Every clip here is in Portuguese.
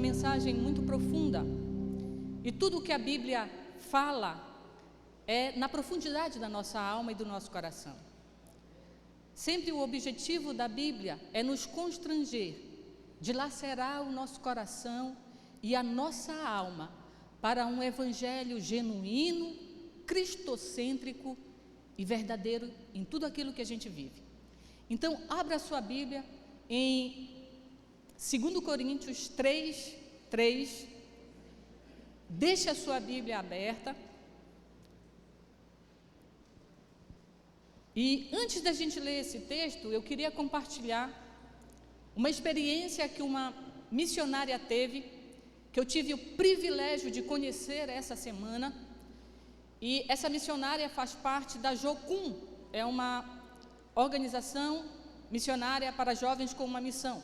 mensagem muito profunda. E tudo o que a Bíblia fala é na profundidade da nossa alma e do nosso coração. Sempre o objetivo da Bíblia é nos constranger, dilacerar o nosso coração e a nossa alma para um evangelho genuíno, cristocêntrico e verdadeiro em tudo aquilo que a gente vive. Então, abra a sua Bíblia em 2 Coríntios 3. Deixe a sua Bíblia aberta. E antes da gente ler esse texto, eu queria compartilhar uma experiência que uma missionária teve, que eu tive o privilégio de conhecer essa semana. E essa missionária faz parte da Jocum, é uma organização missionária para jovens com uma missão.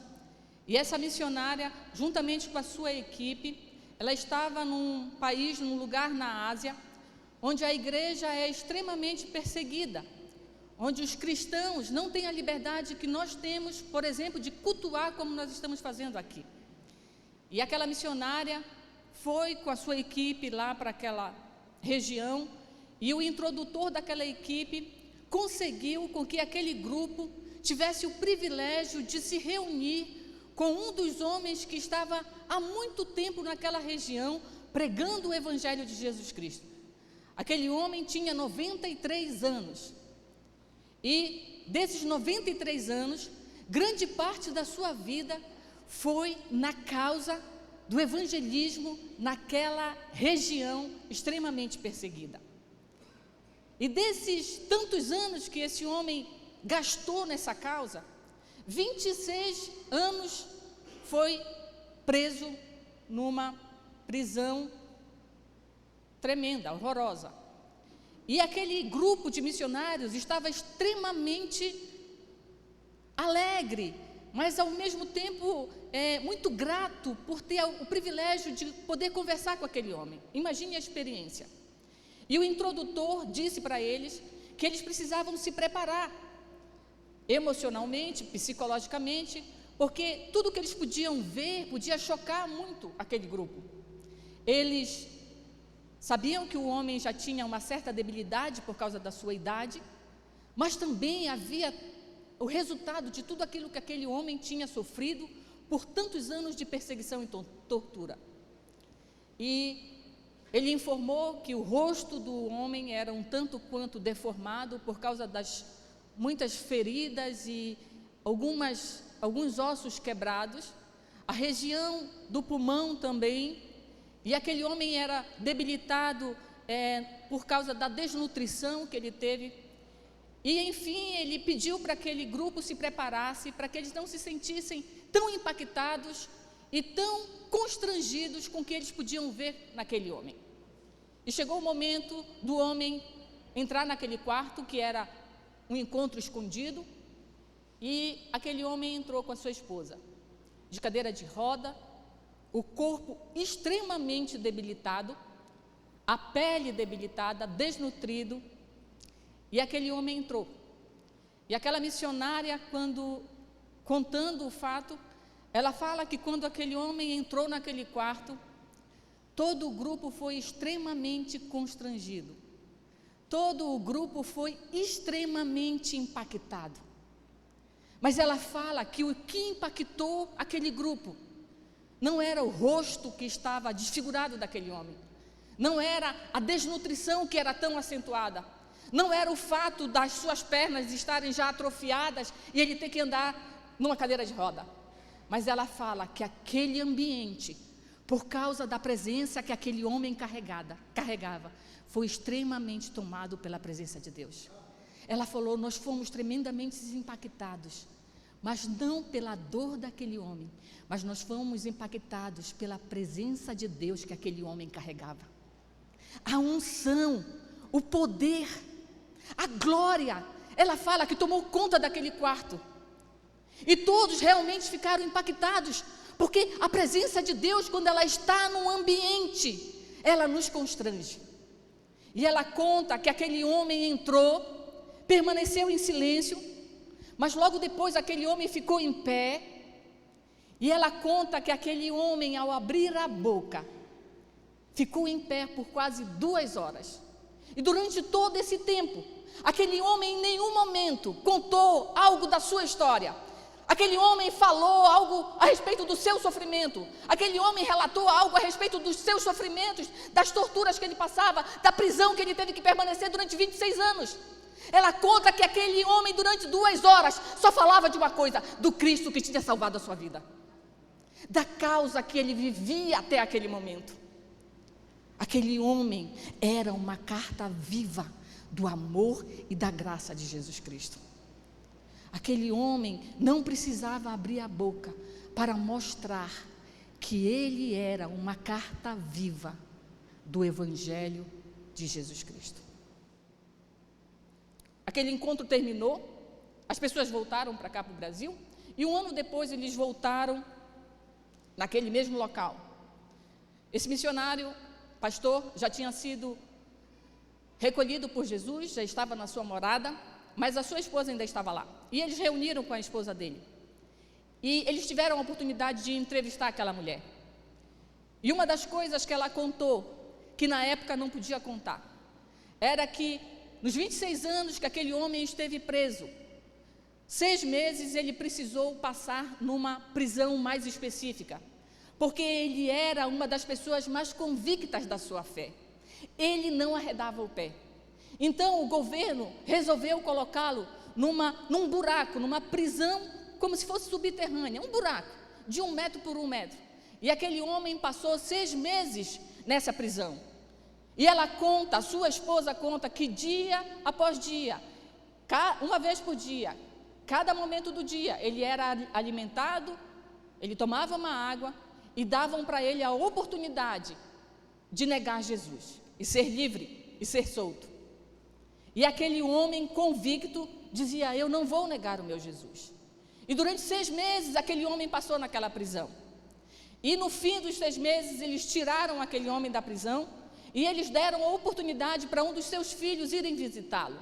E essa missionária, juntamente com a sua equipe, ela estava num país, num lugar na Ásia, onde a igreja é extremamente perseguida, onde os cristãos não têm a liberdade que nós temos, por exemplo, de cultuar como nós estamos fazendo aqui. E aquela missionária foi com a sua equipe lá para aquela região, e o introdutor daquela equipe conseguiu com que aquele grupo tivesse o privilégio de se reunir com um dos homens que estava há muito tempo naquela região pregando o Evangelho de Jesus Cristo. Aquele homem tinha 93 anos. E desses 93 anos, grande parte da sua vida foi na causa do evangelismo naquela região extremamente perseguida. E desses tantos anos que esse homem gastou nessa causa, 26 anos foi preso numa prisão tremenda, horrorosa. E aquele grupo de missionários estava extremamente alegre, mas ao mesmo tempo muito grato por ter o privilégio de poder conversar com aquele homem. Imagine a experiência. E o introdutor disse para eles que eles precisavam se preparar emocionalmente, psicologicamente, porque tudo que eles podiam ver podia chocar muito aquele grupo. Eles sabiam que o homem já tinha uma certa debilidade por causa da sua idade, mas também havia o resultado de tudo aquilo que aquele homem tinha sofrido por tantos anos de perseguição e tortura. E ele informou que o rosto do homem era um tanto quanto deformado por causa das muitas feridas e alguns ossos quebrados, a região do pulmão também, e aquele homem era debilitado por causa da desnutrição que ele teve. E enfim, ele pediu para que aquele grupo se preparasse, para que eles não se sentissem tão impactados e tão constrangidos com o que eles podiam ver naquele homem. E chegou o momento do homem entrar naquele quarto, que era um encontro escondido, e aquele homem entrou com a sua esposa, de cadeira de roda, o corpo extremamente debilitado, a pele debilitada, desnutrido, e aquele homem entrou. E aquela missionária, contando o fato, ela fala que quando aquele homem entrou naquele quarto, todo o grupo foi extremamente constrangido. Todo o grupo foi extremamente impactado. Mas ela fala que o que impactou aquele grupo não era o rosto que estava desfigurado daquele homem, não era a desnutrição que era tão acentuada, não era o fato das suas pernas estarem já atrofiadas e ele ter que andar numa cadeira de roda. Mas ela fala que aquele ambiente, por causa da presença que aquele homem carregava, foi extremamente tomado pela presença de Deus. Ela falou: nós fomos tremendamente impactados, mas não pela dor daquele homem, mas nós fomos impactados pela presença de Deus que aquele homem carregava. A unção, o poder, a glória. Ela fala que tomou conta daquele quarto. E todos realmente ficaram impactados, porque a presença de Deus, quando ela está num ambiente, ela nos constrange. E ela conta que aquele homem entrou, permaneceu em silêncio, mas logo depois aquele homem ficou em pé, E ela conta que aquele homem, ao abrir a boca, ficou em pé por quase 2 horas. E durante todo esse tempo, aquele homem em nenhum momento contou algo da sua história. Aquele homem falou algo a respeito do seu sofrimento. Aquele homem relatou algo a respeito dos seus sofrimentos, das torturas que ele passava, da prisão que ele teve que permanecer durante 26 anos. Ela conta que aquele homem, durante 2 horas, só falava de uma coisa: do Cristo que tinha salvado a sua vida, da causa que ele vivia até aquele momento. Aquele homem era uma carta viva do amor e da graça de Jesus Cristo. Aquele homem não precisava abrir a boca para mostrar que ele era uma carta viva do Evangelho de Jesus Cristo. Aquele encontro terminou, as pessoas voltaram para cá, para o Brasil, e 1 ano depois eles voltaram naquele mesmo local. Esse missionário, pastor, já tinha sido recolhido por Jesus, já estava na sua morada, mas a sua esposa ainda estava lá. E eles reuniram com a esposa dele. E eles tiveram a oportunidade de entrevistar aquela mulher. E uma das coisas que ela contou, que na época não podia contar, era que nos 26 anos que aquele homem esteve preso, 6 meses ele precisou passar numa prisão mais específica, porque ele era uma das pessoas mais convictas da sua fé. Ele não arredava o pé. Então o governo resolveu colocá-lo num buraco, numa prisão como se fosse subterrânea, um buraco de 1 metro por 1 metro. E aquele homem passou 6 meses nessa prisão. E ela conta, a sua esposa conta, que dia após dia, uma vez por dia, cada momento do dia, ele era alimentado, ele tomava uma água e davam para ele a oportunidade de negar Jesus e ser livre e ser solto. E aquele homem convicto dizia: eu não vou negar o meu Jesus. E durante 6 meses aquele homem passou naquela prisão. E no fim dos 6 meses eles tiraram aquele homem da prisão e eles deram a oportunidade para um dos seus filhos irem visitá-lo.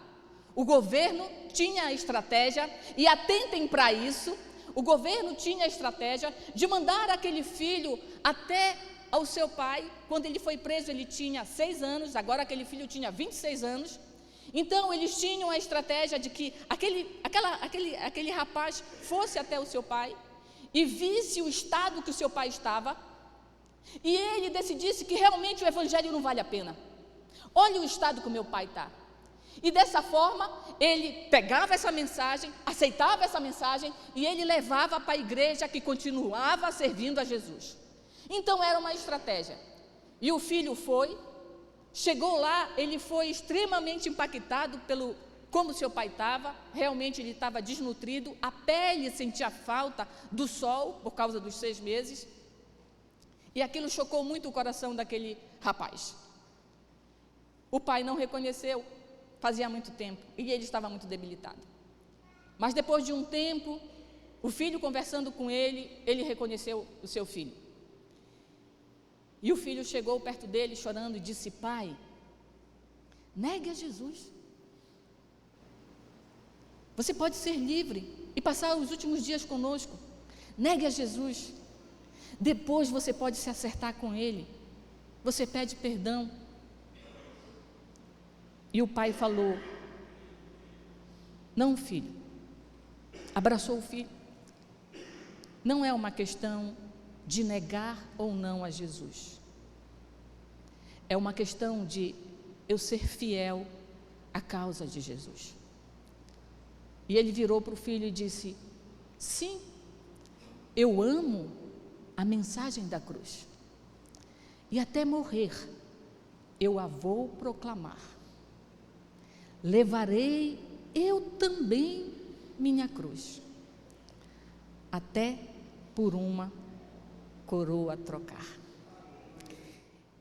O governo tinha a estratégia, e atentem para isso, o governo tinha a estratégia de mandar aquele filho até ao seu pai. Quando ele foi preso ele tinha 6 anos, agora aquele filho tinha 26 anos. Então eles tinham a estratégia de que aquele rapaz fosse até o seu pai e visse o estado que o seu pai estava, e ele decidisse que realmente o evangelho não vale a pena. Olha o estado que o meu pai está. E dessa forma ele pegava essa mensagem, aceitava essa mensagem e ele levava para a igreja, que continuava servindo a Jesus. Então era uma estratégia. E o filho chegou lá, ele foi extremamente impactado pelo como seu pai estava. Realmente ele estava desnutrido, a pele sentia falta do sol por causa dos 6 meses. E aquilo chocou muito o coração daquele rapaz. O pai não reconheceu, fazia muito tempo, e ele estava muito debilitado. Mas depois de um tempo, o filho conversando com ele reconheceu o seu filho. E o filho chegou perto dele chorando e disse: pai, negue a Jesus. Você pode ser livre e passar os últimos dias conosco. Negue a Jesus. Depois você pode se acertar com ele. Você pede perdão. E o pai falou: não, filho. Abraçou o filho. Não é uma questão de negar ou não a Jesus. É uma questão de eu ser fiel à causa de Jesus. E ele virou para o filho e disse: sim, eu amo a mensagem da cruz. E até morrer, eu a vou proclamar. Levarei eu também minha cruz, até por uma coroa trocar.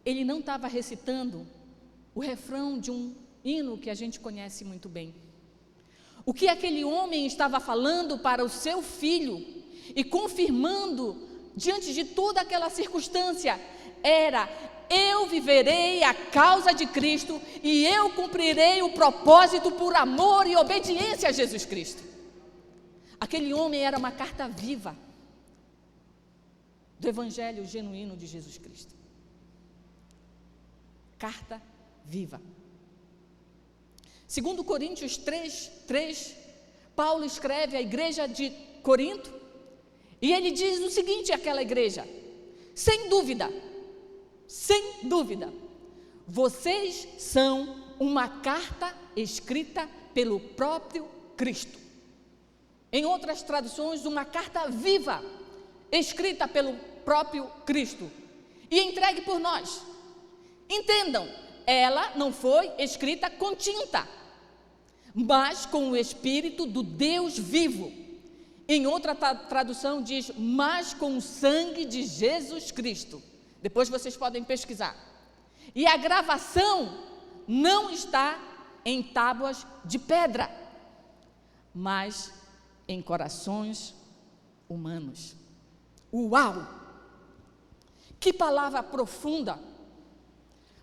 Ele não estava recitando o refrão de um hino que a gente conhece muito bem. O que aquele homem estava falando para o seu filho e confirmando diante de toda aquela circunstância era: eu viverei a causa de Cristo e eu cumprirei o propósito por amor e obediência a Jesus Cristo. Aquele homem era uma carta viva. do Evangelho genuíno de Jesus Cristo. Carta viva. Segundo Coríntios 3, Paulo escreve à igreja de Corinto, e ele diz o seguinte àquela igreja: sem dúvida, vocês são uma carta escrita pelo próprio Cristo. Em outras traduções, uma carta viva, escrita pelo próprio Cristo e entregue por nós. Entendam, ela não foi escrita com tinta, mas com o Espírito do Deus vivo. Em outra tradução diz, mas com o sangue de Jesus Cristo. Depois vocês podem pesquisar. E a gravação não está em tábuas de pedra, mas em corações humanos. Uau! Que palavra profunda!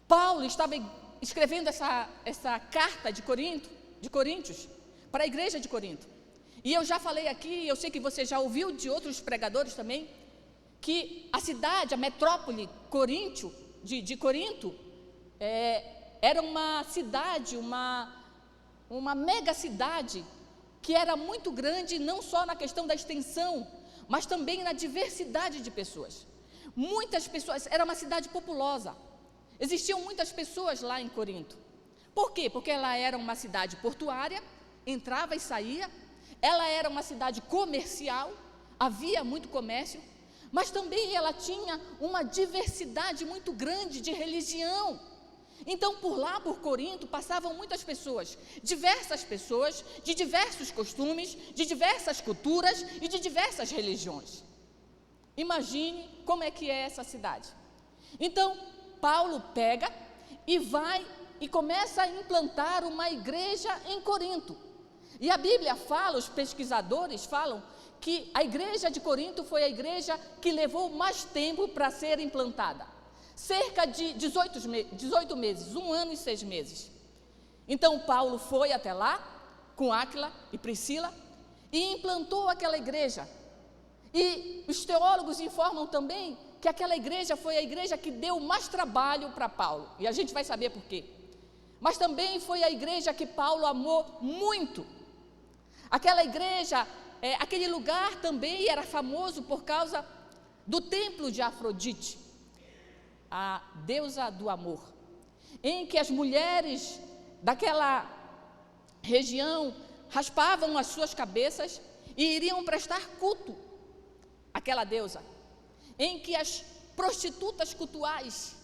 Paulo estava escrevendo essa carta de Coríntios, para a igreja de Corinto. E eu já falei aqui, eu sei que você já ouviu de outros pregadores também, que a cidade, a metrópole de Corinto, era uma cidade, uma mega cidade, que era muito grande, não só na questão da extensão, mas também na diversidade de pessoas. Muitas pessoas, era uma cidade populosa, existiam muitas pessoas lá em Corinto. Por quê? Porque ela era uma cidade portuária, entrava e saía, ela era uma cidade comercial, havia muito comércio, mas também ela tinha uma diversidade muito grande de religião. Então, por lá, por Corinto, passavam muitas pessoas, diversas pessoas, de diversos costumes, de diversas culturas e de diversas religiões. Imagine como é que é essa cidade. Então, Paulo pega e vai e começa a implantar uma igreja em Corinto. E a Bíblia fala, os pesquisadores falam, que a igreja de Corinto foi a igreja que levou mais tempo para ser implantada. Cerca de 18 meses, 1 ano e 6 meses. Então Paulo foi até lá, com Áquila e Priscila, e implantou aquela igreja. E os teólogos informam também que aquela igreja foi a igreja que deu mais trabalho para Paulo. E a gente vai saber por quê. Mas também foi a igreja que Paulo amou muito. Aquela igreja, aquele lugar também era famoso por causa do templo de Afrodite, a deusa do amor, em que as mulheres daquela região raspavam as suas cabeças e iriam prestar culto àquela deusa, em que as prostitutas cultuais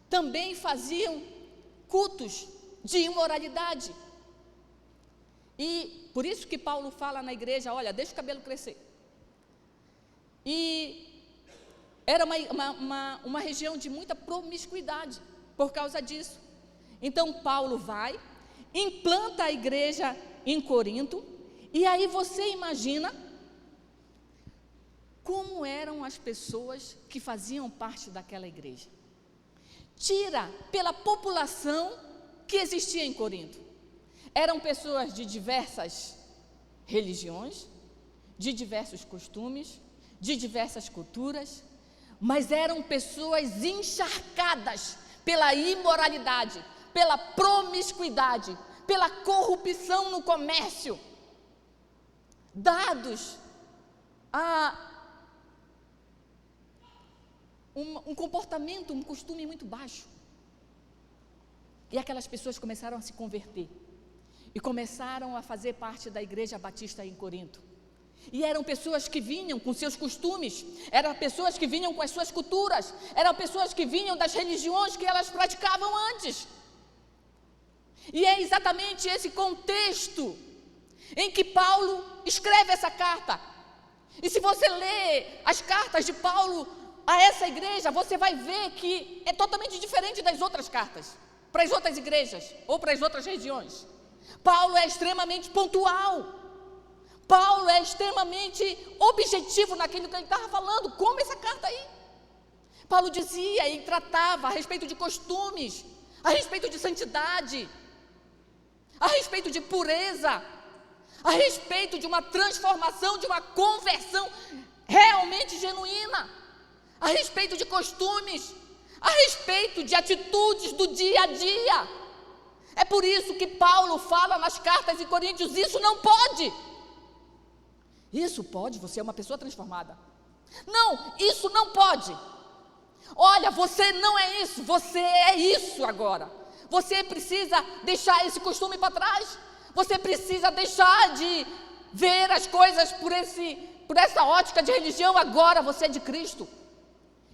também faziam cultos de imoralidade. E por isso que Paulo fala na igreja, olha, deixa o cabelo crescer. E era uma região de muita promiscuidade por causa disso. Então Paulo vai, implanta a igreja em Corinto, e aí você imagina como eram as pessoas que faziam parte daquela igreja. Tira pela população que existia em Corinto. Eram pessoas de diversas religiões, de diversos costumes, de diversas culturas, mas eram pessoas encharcadas pela imoralidade, pela promiscuidade, pela corrupção no comércio, dados a um comportamento, um costume muito baixo. E aquelas pessoas começaram a se converter e começaram a fazer parte da igreja batista em Corinto. E eram pessoas que vinham com seus costumes, eram pessoas que vinham com as suas culturas, eram pessoas que vinham das religiões que elas praticavam antes. E é exatamente esse contexto em que Paulo escreve essa carta. E se você lê as cartas de Paulo a essa igreja, você vai ver que é totalmente diferente das outras cartas, para as outras igrejas ou para as outras regiões. Paulo é extremamente pontual. Paulo é extremamente objetivo naquilo que ele estava falando, como essa carta aí. Paulo dizia e tratava a respeito de costumes, a respeito de santidade, a respeito de pureza, a respeito de uma transformação, de uma conversão realmente genuína, a respeito de costumes, a respeito de atitudes do dia a dia. É por isso que Paulo fala nas cartas de Coríntios: isso não pode. Isso pode, você é uma pessoa transformada. Não, isso não pode. Olha, você não é isso, você é isso agora. Você precisa deixar esse costume para trás. Você precisa deixar de ver as coisas por essa ótica de religião. Agora você é de Cristo.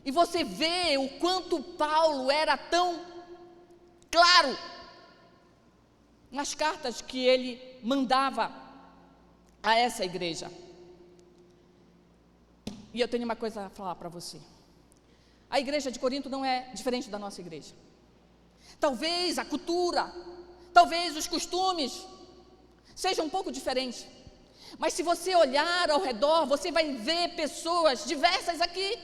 E você vê o quanto Paulo era tão claro nas cartas que ele mandava a essa igreja. E eu tenho uma coisa a falar para você. A igreja de Corinto não é diferente da nossa igreja. Talvez a cultura, talvez os costumes sejam um pouco diferentes. Mas se você olhar ao redor, você vai ver pessoas diversas aqui.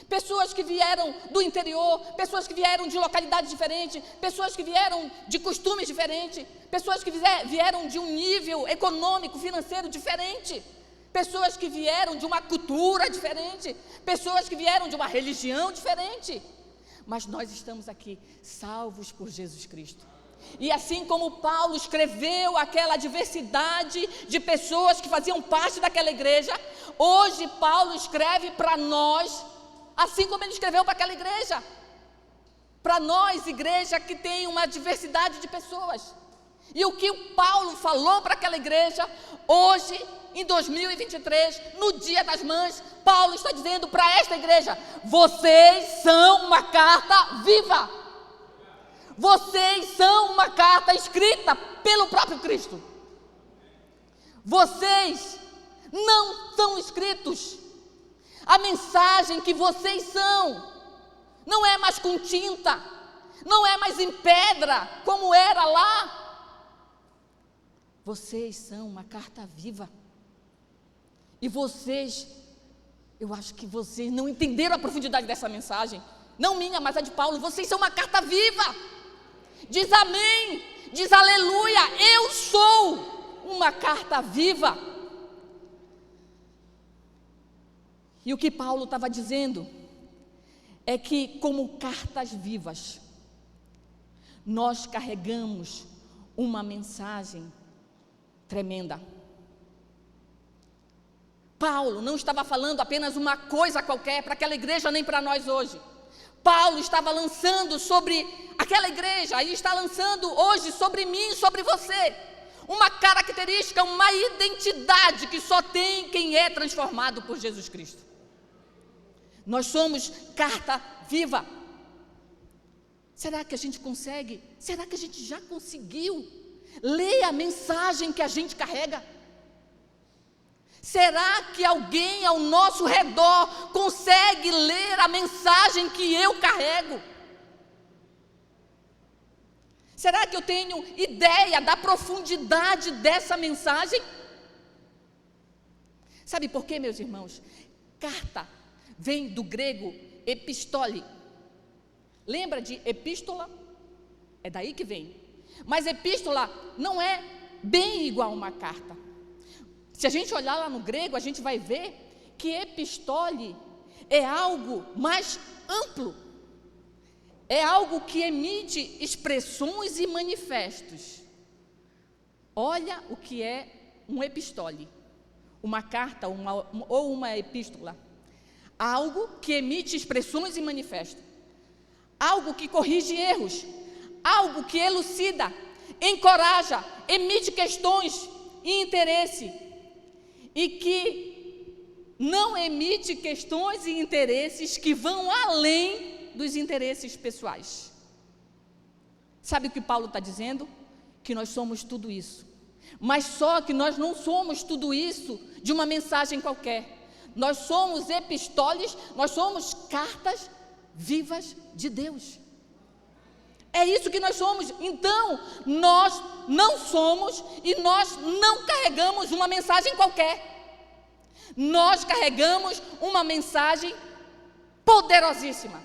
Pessoas que vieram do interior, pessoas que vieram de localidades diferentes, pessoas que vieram de costumes diferentes, pessoas que vieram de um nível econômico, financeiro diferente, pessoas que vieram de uma cultura diferente, pessoas que vieram de uma religião diferente. Mas nós estamos aqui salvos por Jesus Cristo. E assim como Paulo escreveu aquela diversidade de pessoas que faziam parte daquela igreja, hoje Paulo escreve para nós, assim como ele escreveu para aquela igreja. Para nós, igreja que tem uma diversidade de pessoas. E o que o Paulo falou para aquela igreja, hoje, em 2023, no Dia das Mães, Paulo está dizendo para esta igreja: vocês são uma carta viva. Vocês são uma carta escrita pelo próprio Cristo. Vocês não são escritos. A mensagem que vocês são não é mais com tinta, não é mais em pedra, como era lá. Vocês são uma carta viva. E vocês, eu acho que vocês não entenderam a profundidade dessa mensagem. Não minha, mas a de Paulo. Vocês são uma carta viva. Diz amém, diz aleluia. Eu sou uma carta viva. E o que Paulo estava dizendo é que, como cartas vivas, nós carregamos uma mensagem tremenda. Paulo não estava falando apenas uma coisa qualquer para aquela igreja, nem para nós hoje. Paulo estava lançando sobre aquela igreja e está lançando hoje sobre mim e sobre você uma característica, uma identidade que só tem quem é transformado por Jesus Cristo. Nós somos carta viva. Será que a gente consegue? Será que a gente já conseguiu ler a mensagem que a gente carrega? Será que alguém ao nosso redor consegue ler a mensagem que eu carrego? Será que eu tenho ideia da profundidade dessa mensagem? Sabe por quê, meus irmãos? Carta vem do grego epistole. Lembra de epístola? É daí que vem. Mas epístola não é bem igual a uma carta. Se a gente olhar lá no grego, a gente vai ver que epistole é algo mais amplo. É algo que emite expressões e manifestos. Olha o que é um epistole. Uma carta ou uma epístola. Algo que emite expressões e manifestos. Algo que corrige erros. Algo que elucida, encoraja, emite questões e interesse. E que não emite questões e interesses que vão além dos interesses pessoais. Sabe o que Paulo está dizendo? Que nós somos tudo isso. Mas só que nós não somos tudo isso de uma mensagem qualquer. Nós somos epistoles, nós somos cartas vivas de Deus. É isso que nós somos. Então, nós não somos e nós não carregamos uma mensagem qualquer. Nós carregamos uma mensagem poderosíssima.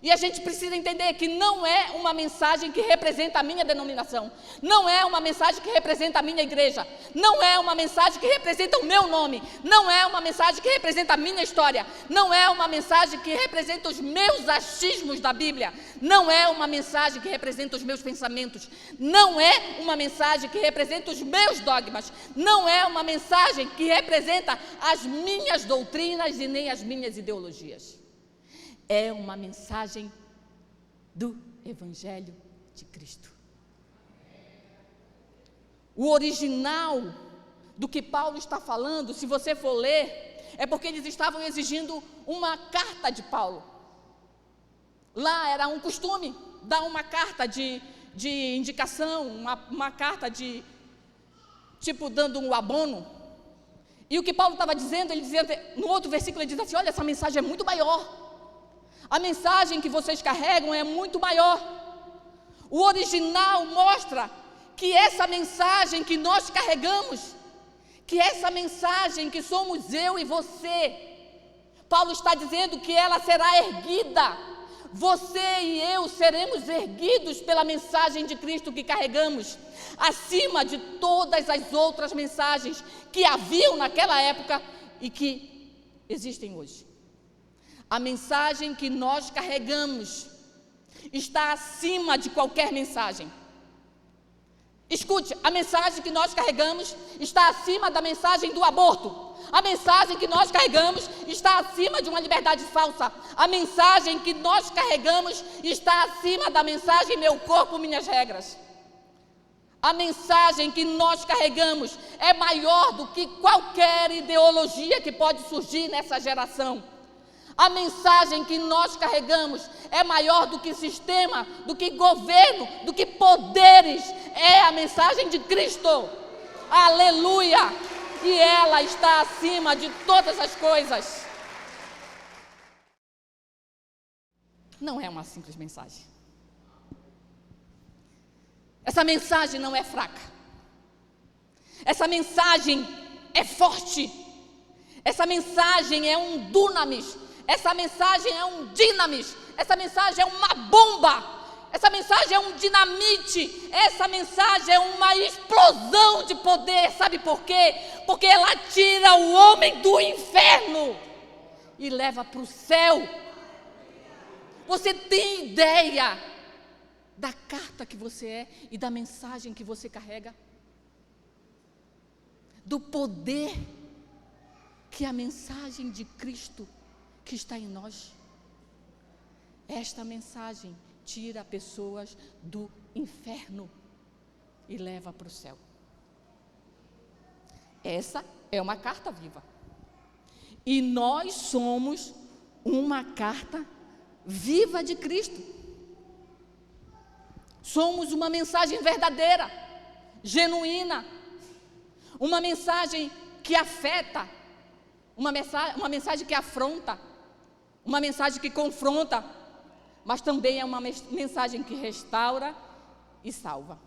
E a gente precisa entender que não é uma mensagem que representa a minha denominação, não é uma mensagem que representa a minha igreja, não é uma mensagem que representa o meu nome, não é uma mensagem que representa a minha história, não é uma mensagem que representa os meus achismos da Bíblia, não é uma mensagem que representa os meus pensamentos, não é uma mensagem que representa os meus dogmas, não é uma mensagem que representa as minhas doutrinas e nem as minhas ideologias. É uma mensagem do Evangelho de Cristo. O original do que Paulo está falando, se você for ler, é porque eles estavam exigindo uma carta de Paulo. Lá era um costume dar uma carta de indicação, uma carta de, tipo, dando um abono. E o que Paulo estava dizendo, ele dizia, no outro versículo, ele diz assim: olha, essa mensagem é muito maior. A mensagem que vocês carregam é muito maior. O original mostra que essa mensagem que nós carregamos, que essa mensagem que somos eu e você, Paulo está dizendo que ela será erguida. Você e eu seremos erguidos pela mensagem de Cristo que carregamos, acima de todas as outras mensagens que haviam naquela época e que existem hoje. A mensagem que nós carregamos está acima de qualquer mensagem. Escute, a mensagem que nós carregamos está acima da mensagem do aborto. A mensagem que nós carregamos está acima de uma liberdade falsa. A mensagem que nós carregamos está acima da mensagem meu corpo, minhas regras. A mensagem que nós carregamos é maior do que qualquer ideologia que pode surgir nessa geração. A mensagem que nós carregamos é maior do que sistema, do que governo, do que poderes. É a mensagem de Cristo. Aleluia! E ela está acima de todas as coisas. Não é uma simples mensagem. Essa mensagem não é fraca. Essa mensagem é forte. Essa mensagem é um dunamis. Essa mensagem é um dinamis. Essa mensagem é uma bomba. Essa mensagem é um dinamite. Essa mensagem é uma explosão de poder. Sabe por quê? Porque ela tira o homem do inferno e leva para o céu. Você tem ideia da carta que você é e da mensagem que você carrega? Do poder que a mensagem de Cristo que está em nós. Esta mensagem tira pessoas do inferno e leva para o céu. Essa é uma carta viva. E nós somos uma carta viva de Cristo. Somos uma mensagem verdadeira, genuína, uma mensagem que afeta, uma mensagem que afronta, uma mensagem que confronta, mas também é uma mensagem que restaura e salva.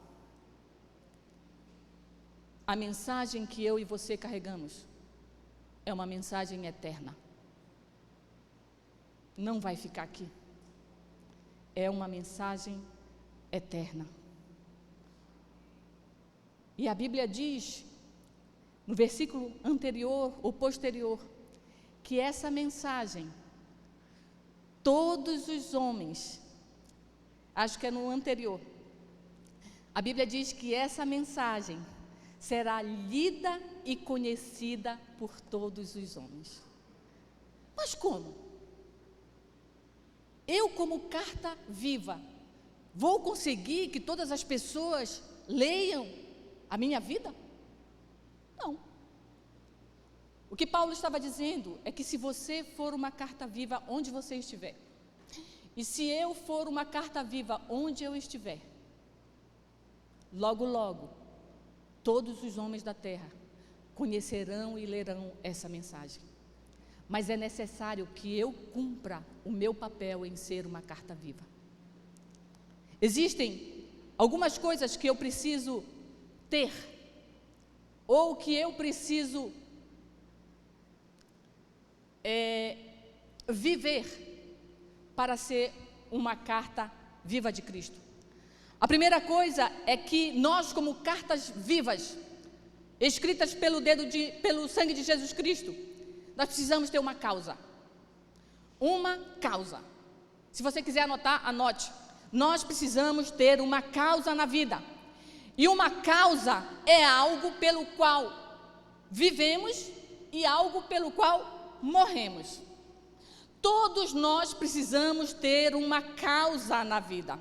A mensagem que eu e você carregamos é uma mensagem eterna. Não vai ficar aqui. É uma mensagem eterna. E a Bíblia diz, no versículo anterior ou posterior, que essa mensagem, todos os homens, acho que é no anterior, a Bíblia diz que essa mensagem será lida e conhecida por todos os homens. Mas como? Eu, como carta viva, vou conseguir que todas as pessoas leiam a minha vida? Não. O que Paulo estava dizendo é que se você for uma carta viva onde você estiver, e se eu for uma carta viva onde eu estiver, logo, logo, todos os homens da terra conhecerão e lerão essa mensagem. Mas é necessário que eu cumpra o meu papel em ser uma carta viva. Existem algumas coisas que eu preciso ter, ou que eu preciso viver para ser uma carta viva de Cristo? A primeira coisa é que nós, como cartas vivas, escritas pelo sangue de Jesus Cristo, nós precisamos ter uma causa. Uma causa. Se você quiser anotar, anote. Nós precisamos ter uma causa na vida. E uma causa é algo pelo qual vivemos e algo pelo qual morremos. Todos nós precisamos ter uma causa na vida.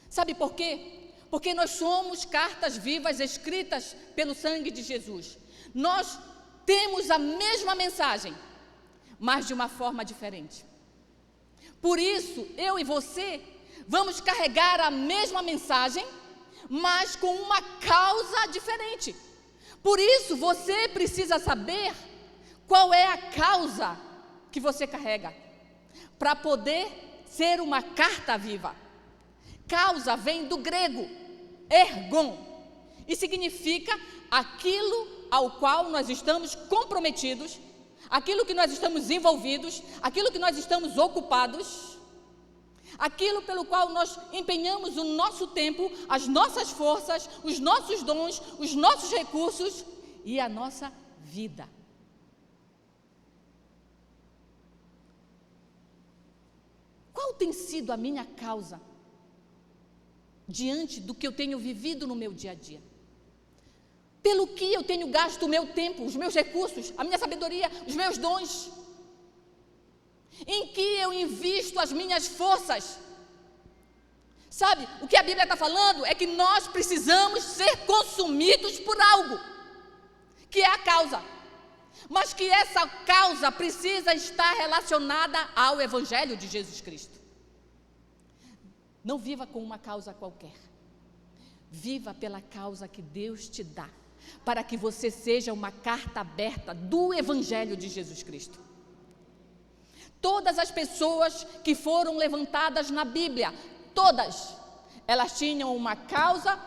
Sabe por quê? Porque nós somos cartas vivas escritas pelo sangue de Jesus. Nós temos a mesma mensagem, mas de uma forma diferente. Por isso, eu e você vamos carregar a mesma mensagem, mas com uma causa diferente. Por isso, você precisa saber qual é a causa que você carrega, para poder ser uma carta viva. Causa vem do grego, ergon, e significa aquilo ao qual nós estamos comprometidos, aquilo que nós estamos envolvidos, aquilo que nós estamos ocupados, aquilo pelo qual nós empenhamos o nosso tempo, as nossas forças, os nossos dons, os nossos recursos e a nossa vida. Qual tem sido a minha causa diante do que eu tenho vivido no meu dia a dia? Pelo que eu tenho gasto o meu tempo, os meus recursos, a minha sabedoria, os meus dons? Em que eu invisto as minhas forças? Sabe, o que a Bíblia está falando é que nós precisamos ser consumidos por algo, que é a causa. Mas que essa causa precisa estar relacionada ao Evangelho de Jesus Cristo. Não viva com uma causa qualquer. Viva pela causa que Deus te dá, para que você seja uma carta aberta do Evangelho de Jesus Cristo. Todas as pessoas que foram levantadas na Bíblia, todas, elas tinham uma causa,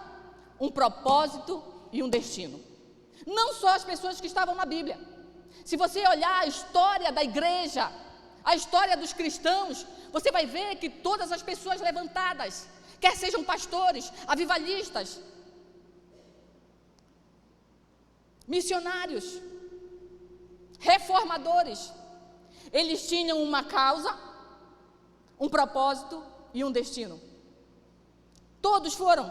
um propósito e um destino. Não só as pessoas que estavam na Bíblia. Se você olhar a história da igreja, a história dos cristãos, você vai ver que todas as pessoas levantadas, quer sejam pastores, avivalistas, missionários, reformadores, eles tinham uma causa, um propósito e um destino. Todos foram.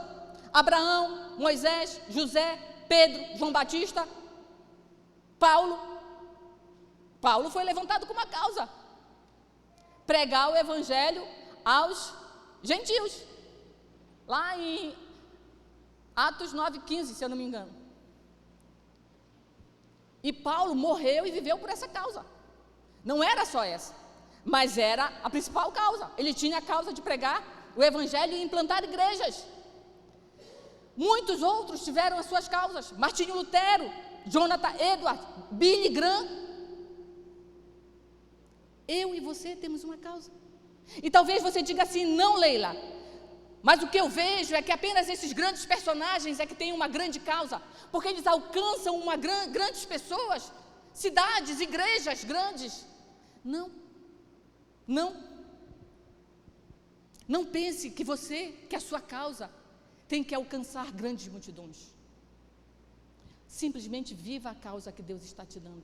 Abraão, Moisés, José, Pedro, João Batista, Paulo. Paulo foi levantado com uma causa: pregar o Evangelho aos gentios. Lá em Atos 9:15, se eu não me engano. E Paulo morreu e viveu por essa causa. Não era só essa, mas era a principal causa. Ele tinha a causa de pregar o Evangelho e implantar igrejas. Muitos outros tiveram as suas causas: Martinho Lutero, Jonathan Edwards, Billy Graham. Eu e você temos uma causa. E talvez você diga assim: não, Leila, mas o que eu vejo é que apenas esses grandes personagens é que têm uma grande causa, porque eles alcançam grandes pessoas, cidades, igrejas grandes. Não pense que a sua causa tem que alcançar grandes multidões. Simplesmente viva a causa que Deus está te dando.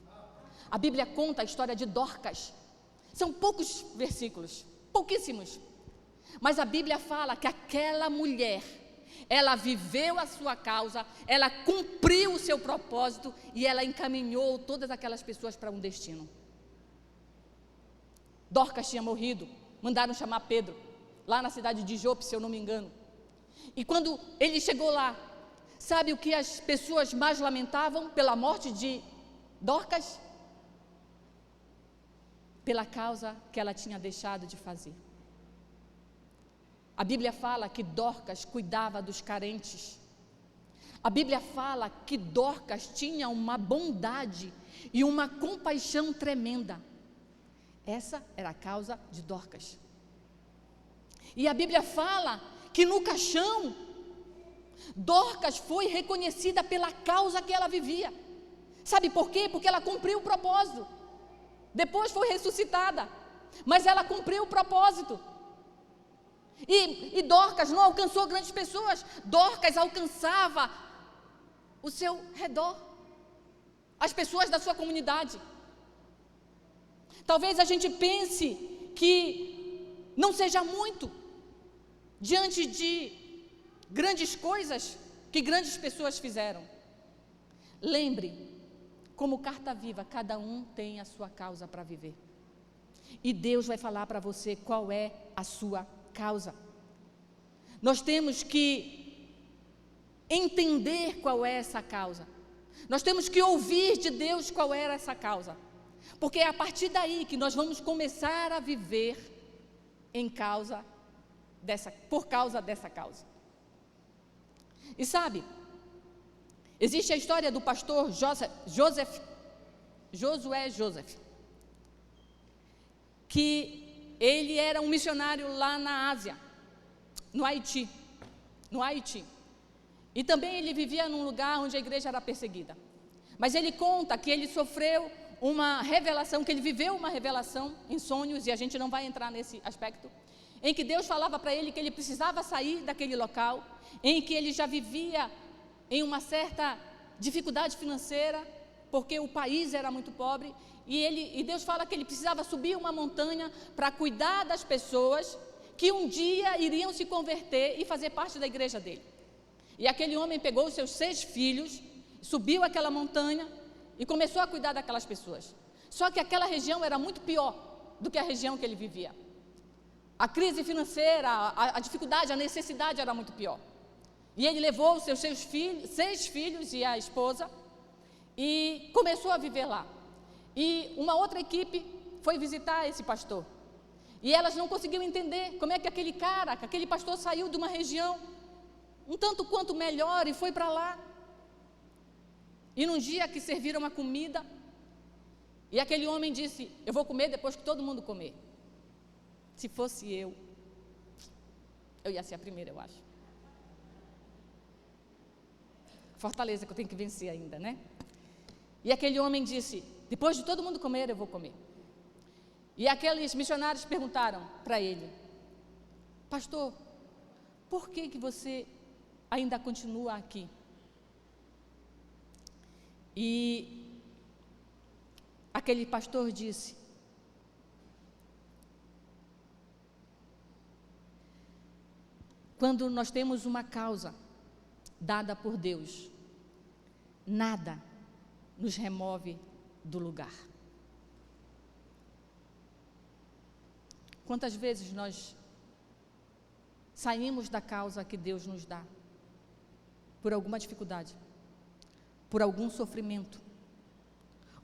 A Bíblia conta a história de Dorcas. São poucos versículos, pouquíssimos. Mas a Bíblia fala que aquela mulher, ela viveu a sua causa, ela cumpriu o seu propósito e ela encaminhou todas aquelas pessoas para um destino. Dorcas tinha morrido, mandaram chamar Pedro, lá na cidade de Jope, se eu não me engano. E quando ele chegou lá, sabe o que as pessoas mais lamentavam pela morte de Dorcas? Pela causa que ela tinha deixado de fazer. A Bíblia fala que Dorcas cuidava dos carentes. A Bíblia fala que Dorcas tinha uma bondade e uma compaixão tremenda. Essa era a causa de Dorcas. E a Bíblia fala que no caixão, Dorcas foi reconhecida pela causa que ela vivia. Sabe por quê? Porque ela cumpriu o propósito. Depois foi ressuscitada, mas ela cumpriu o propósito. E Dorcas não alcançou grandes pessoas. Dorcas alcançava o seu redor, as pessoas da sua comunidade. Talvez a gente pense que não seja muito diante de grandes coisas que grandes pessoas fizeram. Lembre, como carta viva, cada um tem a sua causa para viver. E Deus vai falar para você qual é a sua causa. Nós temos que entender qual é essa causa. Nós temos que ouvir de Deus qual era essa causa. Porque é a partir daí que nós vamos começar a viver por causa dessa causa. E sabe, existe a história do pastor Josué Joseph, que ele era um missionário lá na Ásia, no Haiti. E também ele vivia num lugar onde a igreja era perseguida. Mas ele conta que ele sofreu uma revelação, que ele viveu uma revelação em sonhos, e a gente não vai entrar nesse aspecto, em que Deus falava para ele que ele precisava sair daquele local, em que ele já vivia em uma certa dificuldade financeira, porque o país era muito pobre, e Deus fala que ele precisava subir uma montanha para cuidar das pessoas que um dia iriam se converter e fazer parte da igreja dele. E aquele homem pegou os seus 6 filhos, subiu aquela montanha e começou a cuidar daquelas pessoas. Só que aquela região era muito pior do que a região que ele vivia. A crise financeira, a dificuldade, a necessidade era muito pior. E ele levou os seus 6 filhos e a esposa e começou a viver lá. E uma outra equipe foi visitar esse pastor. E elas não conseguiam entender como é que aquele pastor saiu de uma região um tanto quanto melhor e foi para lá. E num dia que serviram uma comida, e aquele homem disse: eu vou comer depois que todo mundo comer. Se fosse eu ia ser a primeira, eu acho. Fortaleza que eu tenho que vencer ainda, né? E aquele homem disse: depois de todo mundo comer, eu vou comer. E aqueles missionários perguntaram para ele: pastor, por que você ainda continua aqui? E aquele pastor disse: quando nós temos uma causa dada por Deus, nada nos remove do lugar. Quantas vezes nós saímos da causa que Deus nos dá por alguma dificuldade, por algum sofrimento,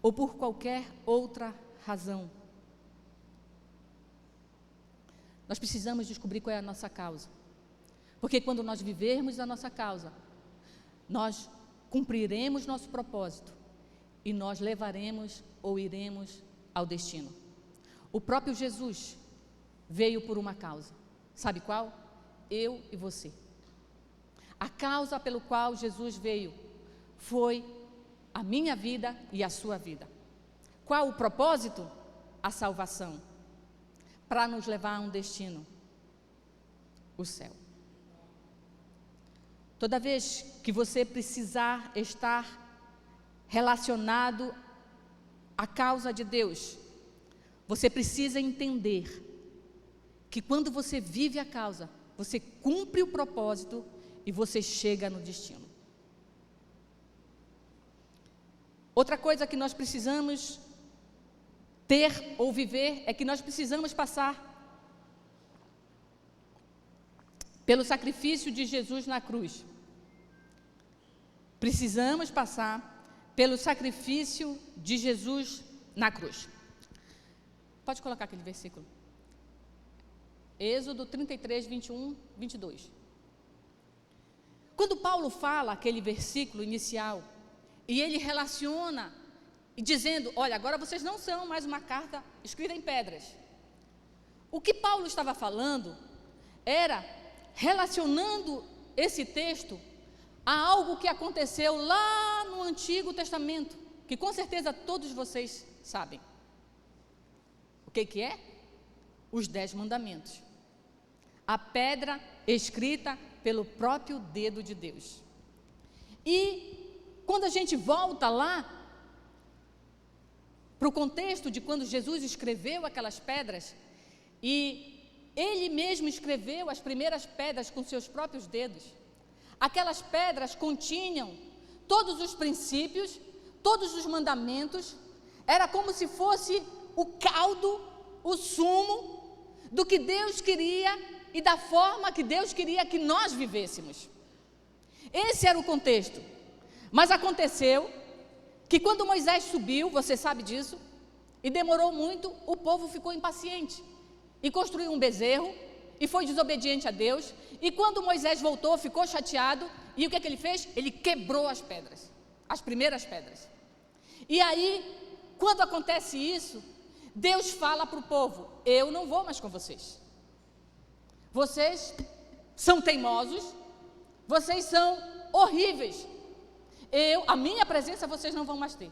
ou por qualquer outra razão? Nós precisamos descobrir qual é a nossa causa, porque quando nós vivermos a nossa causa, nós cumpriremos nosso propósito e nós levaremos ou iremos ao destino. O próprio Jesus veio por uma causa, sabe qual? Eu e você. A causa pelo qual Jesus veio foi a minha vida e a sua vida. Qual o propósito? A salvação, para nos levar a um destino, o céu. Toda vez que você precisar estar relacionado à causa de Deus, você precisa entender que quando você vive a causa, você cumpre o propósito e você chega no destino. Outra coisa que nós precisamos ter ou viver é que nós precisamos passar pelo sacrifício de Jesus na cruz. Precisamos passar pelo sacrifício de Jesus na cruz. Pode colocar aquele versículo. Êxodo 33, 21, 22. Quando Paulo fala aquele versículo inicial, e ele relaciona, dizendo: olha, agora vocês não são mais uma carta escrita em pedras. O que Paulo estava falando era relacionando esse texto a algo que aconteceu lá no Antigo Testamento, que com certeza todos vocês sabem. O que é? Os 10 mandamentos. A pedra escrita pelo próprio dedo de Deus. E quando a gente volta lá para o contexto de quando Jesus escreveu aquelas pedras, e ele mesmo escreveu as primeiras pedras com seus próprios dedos, aquelas pedras continham todos os princípios, todos os mandamentos, era como se fosse o caldo, o sumo do que Deus queria e da forma que Deus queria que nós vivêssemos. Esse era o contexto. Mas aconteceu que quando Moisés subiu, você sabe disso, e demorou muito, o povo ficou impaciente e construiu um bezerro e foi desobediente a Deus. E quando Moisés voltou, ficou chateado, e o que é que ele fez? Ele quebrou as pedras, as primeiras pedras. E aí, quando acontece isso, Deus fala para o povo: eu não vou mais com vocês. Vocês são teimosos, vocês são horríveis. A minha presença vocês não vão mais ter.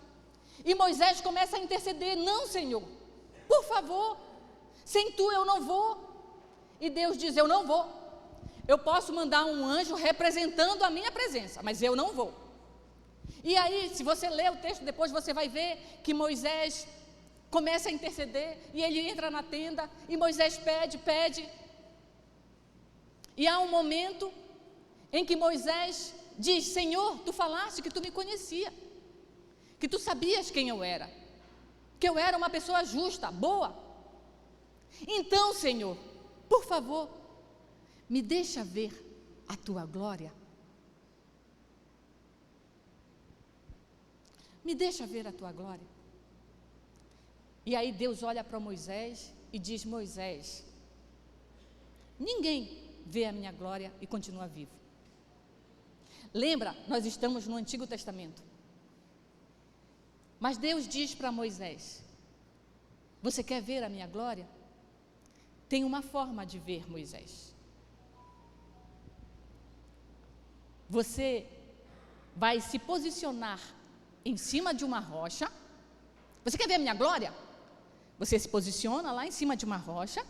E Moisés começa a interceder: não, Senhor, por favor, sem tu eu não vou. E Deus diz: eu não vou. Eu posso mandar um anjo representando a minha presença, mas eu não vou. E aí, se você ler o texto depois, você vai ver que Moisés começa a interceder, e ele entra na tenda, e Moisés pede. E há um momento em que Moisés diz: Senhor, tu falaste que tu me conhecia, que tu sabias quem eu era, que eu era uma pessoa justa, boa. Então, Senhor, por favor, me deixa ver a tua glória. Me deixa ver a tua glória. E aí Deus olha para Moisés e diz: Moisés, ninguém vê a minha glória e continua vivo. Lembra, nós estamos no Antigo Testamento. Mas Deus diz para Moisés: você quer ver a minha glória? Tem uma forma de ver, Moisés. Você vai se posicionar em cima de uma rocha. Você quer ver a minha glória? Você se posiciona lá em cima de uma rocha,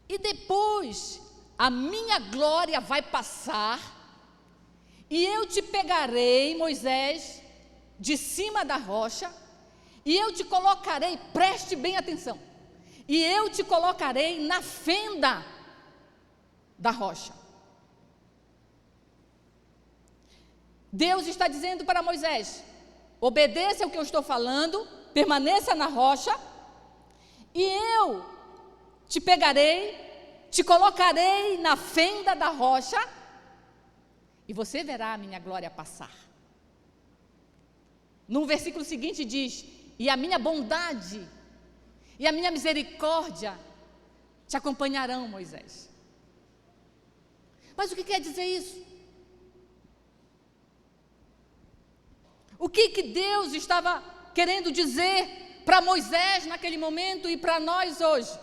e depois a minha glória vai passar, e eu te pegarei, Moisés, de cima da rocha, e eu te colocarei, preste bem atenção, e eu te colocarei na fenda da rocha. Deus está dizendo para Moisés: obedeça o que eu estou falando, permaneça na rocha, e eu te pegarei, te colocarei na fenda da rocha, e você verá a minha glória passar. No versículo seguinte diz: e a minha bondade e a minha misericórdia te acompanharão, Moisés. Mas o que quer dizer isso? O que Deus estava querendo dizer para Moisés naquele momento e para nós hoje?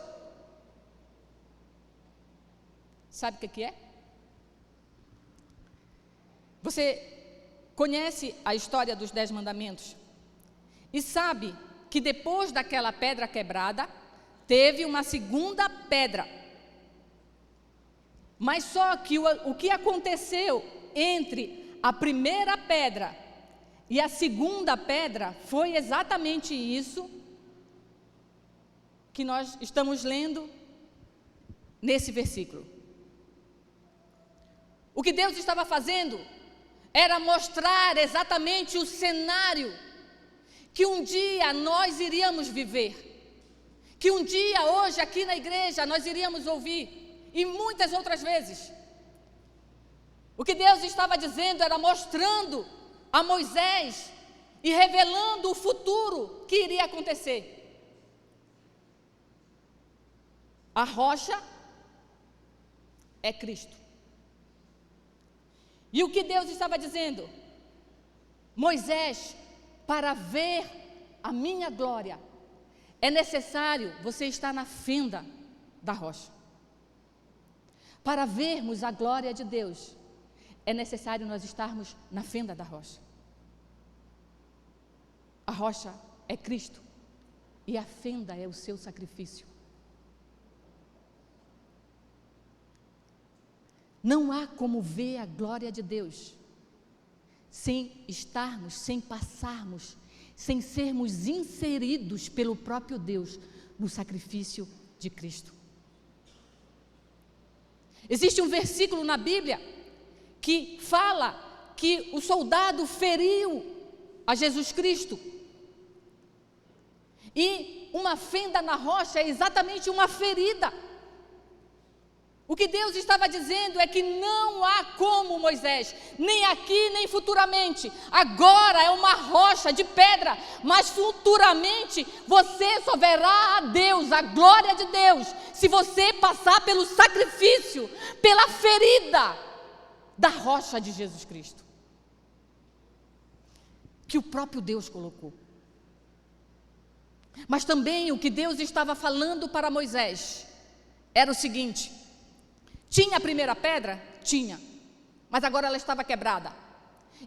Sabe o que é? Você conhece a história dos 10 mandamentos e sabe que depois daquela pedra quebrada, teve uma segunda pedra. Mas só que o que aconteceu entre a primeira pedra e a segunda pedra foi exatamente isso que nós estamos lendo nesse versículo. O que Deus estava fazendo era mostrar exatamente o cenário que um dia nós iríamos viver, que um dia hoje aqui na igreja nós iríamos ouvir, e muitas outras vezes. O que Deus estava dizendo era mostrando a Moisés e revelando o futuro que iria acontecer. A rocha é Cristo. E o que Deus estava dizendo? Moisés, para ver a minha glória, é necessário você estar na fenda da rocha. Para vermos a glória de Deus, é necessário nós estarmos na fenda da rocha. A rocha é Cristo e a fenda é o seu sacrifício. Não há como ver a glória de Deus sem estarmos, sem passarmos, sem sermos inseridos pelo próprio Deus no sacrifício de Cristo. Existe um versículo na Bíblia que fala que o soldado feriu a Jesus Cristo. E uma fenda na rocha é exatamente uma ferida. O que Deus estava dizendo é que não há como, Moisés, nem aqui nem futuramente. Agora é uma rocha de pedra, mas futuramente você só verá a Deus, a glória de Deus, se você passar pelo sacrifício, pela ferida da rocha de Jesus Cristo, que o próprio Deus colocou. Mas também o que Deus estava falando para Moisés era o seguinte: tinha a primeira pedra? Tinha, mas agora ela estava quebrada.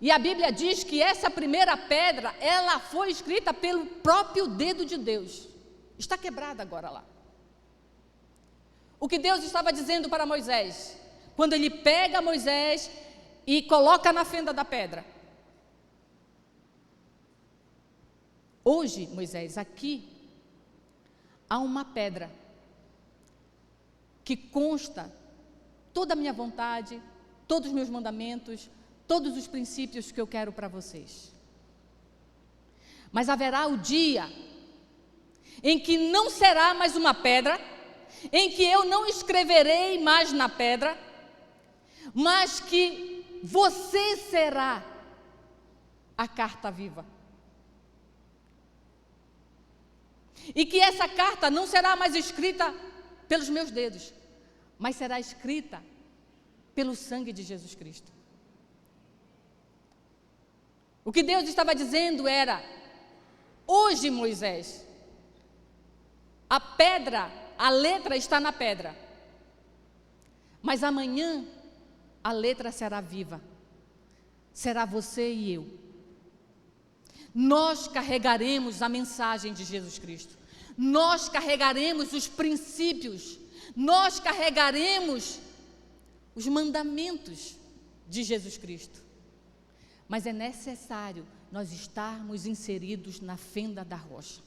E a Bíblia diz que essa primeira pedra, ela foi escrita pelo próprio dedo de Deus. Está quebrada agora lá. O que Deus estava dizendo para Moisés, quando ele pega Moisés e coloca na fenda da pedra: hoje, Moisés, aqui há uma pedra que consta toda a minha vontade, todos os meus mandamentos, todos os princípios que eu quero para vocês. Mas haverá o dia em que não será mais uma pedra, em que eu não escreverei mais na pedra, mas que você será a carta viva. E que essa carta não será mais escrita pelos meus dedos, mas será escrita pelo sangue de Jesus Cristo. O que Deus estava dizendo era: hoje, Moisés, a pedra, a letra está na pedra, mas amanhã a letra será viva, será você e eu. Nós carregaremos a mensagem de Jesus Cristo, nós carregaremos os princípios, nós carregaremos os mandamentos de Jesus Cristo. Mas é necessário nós estarmos inseridos na fenda da rocha.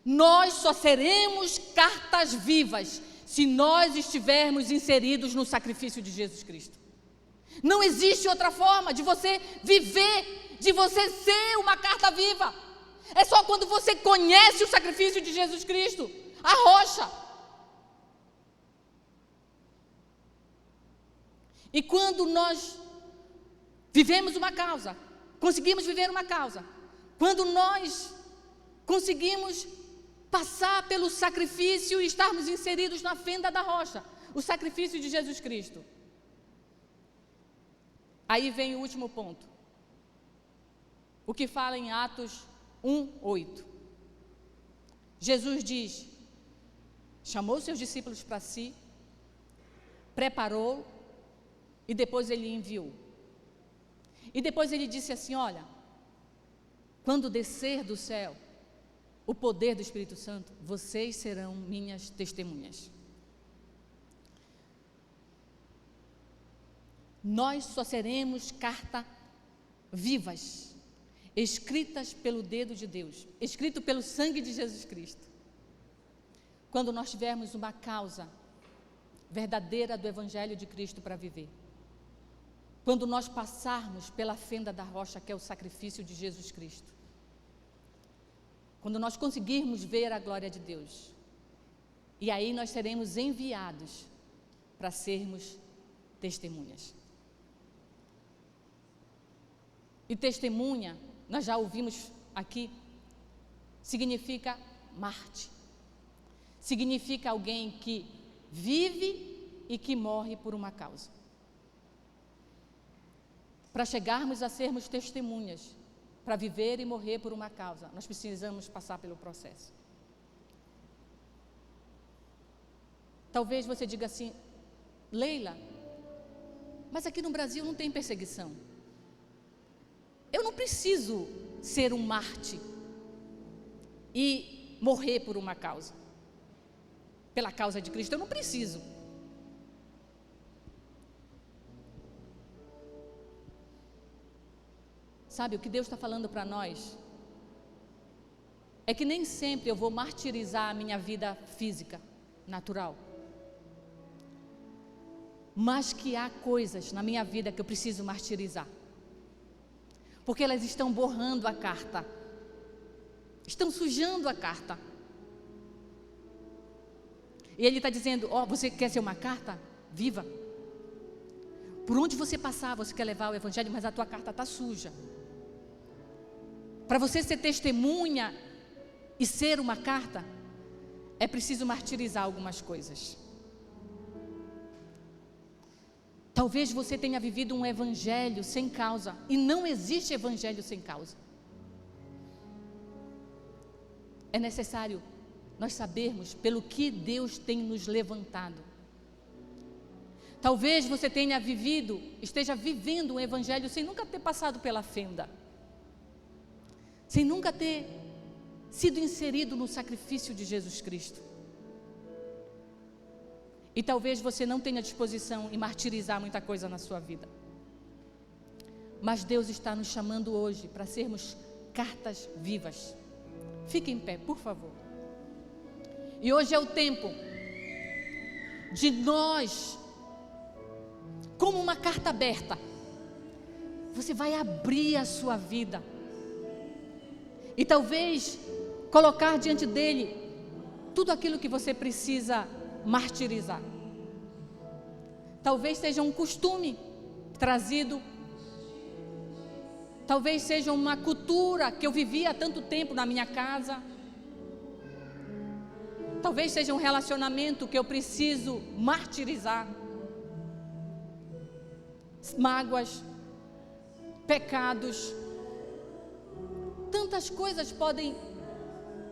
Nós só seremos cartas vivas se nós estivermos inseridos no sacrifício de Jesus Cristo. Não existe outra forma de você viver, de você ser uma carta viva. É só quando você conhece o sacrifício de Jesus Cristo, a rocha. E quando nós vivemos uma causa, conseguimos viver uma causa, quando nós conseguimos passar pelo sacrifício e estarmos inseridos na fenda da rocha, o sacrifício de Jesus Cristo, aí vem o último ponto, o que fala em Atos 1:8. Jesus diz: chamou seus discípulos para si, preparou e depois ele enviou. E depois ele disse assim: olha, quando descer do céu o poder do Espírito Santo, vocês serão minhas testemunhas. Nós só seremos carta vivas, escritas pelo dedo de Deus, escrito pelo sangue de Jesus Cristo, quando nós tivermos uma causa verdadeira do Evangelho de Cristo para viver. Quando nós passarmos pela fenda da rocha, que é o sacrifício de Jesus Cristo. Quando nós conseguirmos ver a glória de Deus. E aí nós seremos enviados para sermos testemunhas. E testemunha, nós já ouvimos aqui, significa Marte. Significa alguém que vive e que morre por uma causa. Para chegarmos a sermos testemunhas, para viver e morrer por uma causa, nós precisamos passar pelo processo. Talvez você diga assim: Leila, mas aqui no Brasil não tem perseguição. Eu não preciso ser um Marte e morrer por uma causa, pela causa de Cristo, eu não preciso. Sabe, o que Deus está falando para nós é que nem sempre eu vou martirizar a minha vida física, natural. Mas que há coisas na minha vida que eu preciso martirizar. Porque elas estão borrando a carta. Estão sujando a carta. E Ele está dizendo, você quer ser uma carta viva? Por onde você passar, você quer levar o Evangelho, mas a tua carta está suja. Para você ser testemunha e ser uma carta, é preciso martirizar algumas coisas. Talvez você tenha vivido um evangelho sem causa, e não existe evangelho sem causa. É necessário nós sabermos pelo que Deus tem nos levantado. Talvez você esteja vivendo um evangelho sem nunca ter passado pela fenda, sem nunca ter sido inserido no sacrifício de Jesus Cristo. E talvez você não tenha disposição em martirizar muita coisa na sua vida. Mas Deus está nos chamando hoje para sermos cartas vivas. Fique em pé, por favor. E hoje é o tempo de nós, como uma carta aberta, você vai abrir a sua vida. E talvez colocar diante dele tudo aquilo que você precisa martirizar. Talvez seja um costume trazido, talvez seja uma cultura que eu vivi há tanto tempo na minha casa, talvez seja um relacionamento que eu preciso martirizar, mágoas, pecados, tantas coisas podem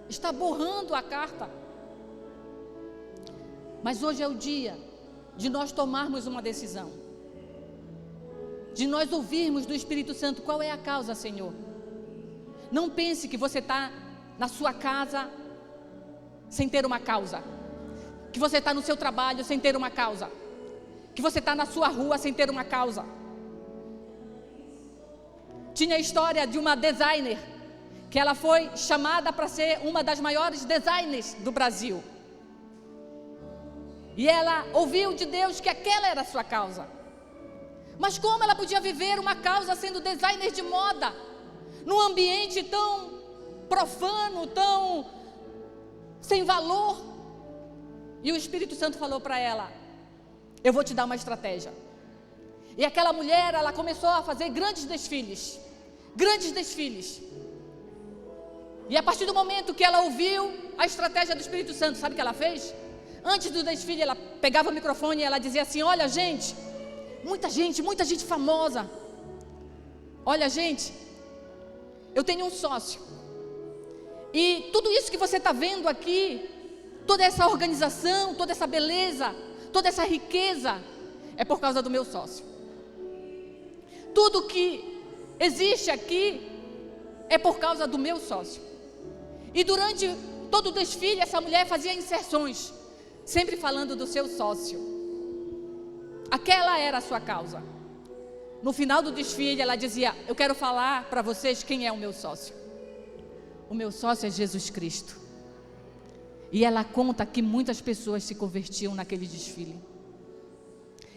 estar borrando a carta. Mas hoje é o dia de nós tomarmos uma decisão, de nós ouvirmos do Espírito Santo qual é a causa, Senhor. Não pense que você está na sua casa sem ter uma causa, que você está no seu trabalho sem ter uma causa, que você está na sua rua sem ter uma causa. Tinha a história de uma designer, que ela foi chamada para ser uma das maiores designers do Brasil. E ela ouviu de Deus que aquela era a sua causa. Mas como ela podia viver uma causa sendo designer de moda, num ambiente tão profano, tão sem valor? E o Espírito Santo falou para ela: eu vou te dar uma estratégia. E aquela mulher, ela começou a fazer grandes desfiles. E a partir do momento que ela ouviu a estratégia do Espírito Santo, sabe o que ela fez? Antes do desfile, ela pegava o microfone e ela dizia assim: olha, gente, muita gente famosa. Olha, gente, eu tenho um sócio. E tudo isso que você está vendo aqui, toda essa organização, toda essa beleza, toda essa riqueza, é por causa do meu sócio. Tudo que existe aqui é por causa do meu sócio. E durante todo o desfile, essa mulher fazia inserções, sempre falando do seu sócio. Aquela era a sua causa. No final do desfile, ela dizia: eu quero falar para vocês quem é o meu sócio. O meu sócio é Jesus Cristo. E ela conta que muitas pessoas se convertiam naquele desfile.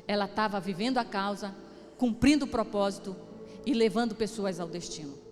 Ela estava vivendo a causa, cumprindo o propósito e levando pessoas ao destino.